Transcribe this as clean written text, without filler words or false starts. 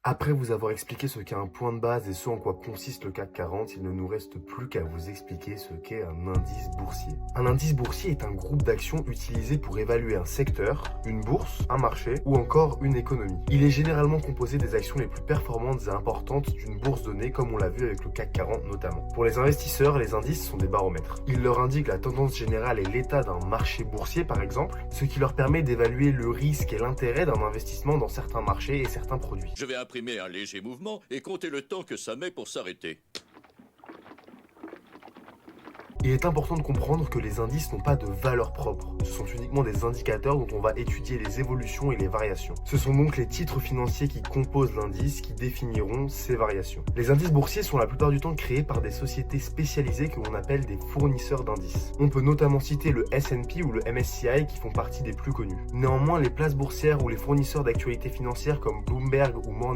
Après vous avoir expliqué ce qu'est un point de base et ce en quoi consiste le CAC 40, il ne nous reste plus qu'à vous expliquer ce qu'est un indice boursier. Un indice boursier est un groupe d'actions utilisé pour évaluer un secteur, une bourse, un marché ou encore une économie. Il est généralement composé des actions les plus performantes et importantes d'une bourse donnée, comme on l'a vu avec le CAC 40 notamment. Pour les investisseurs, les indices sont des baromètres. Ils leur indiquent la tendance générale et l'état d'un marché boursier par exemple, ce qui leur permet d'évaluer le risque et l'intérêt d'un investissement dans certains marchés et certains produits. Je vais imprimer un léger mouvement et compter le temps que ça met pour s'arrêter. Il est important de comprendre que les indices n'ont pas de valeur propre. Ce sont uniquement des indicateurs dont on va étudier les évolutions et les variations. Ce sont donc les titres financiers qui composent l'indice qui définiront ces variations. Les indices boursiers sont la plupart du temps créés par des sociétés spécialisées que l'on appelle des fournisseurs d'indices. On peut notamment citer le S&P ou le MSCI qui font partie des plus connus. Néanmoins, les places boursières ou les fournisseurs d'actualités financières comme Bloomberg ou Morningstar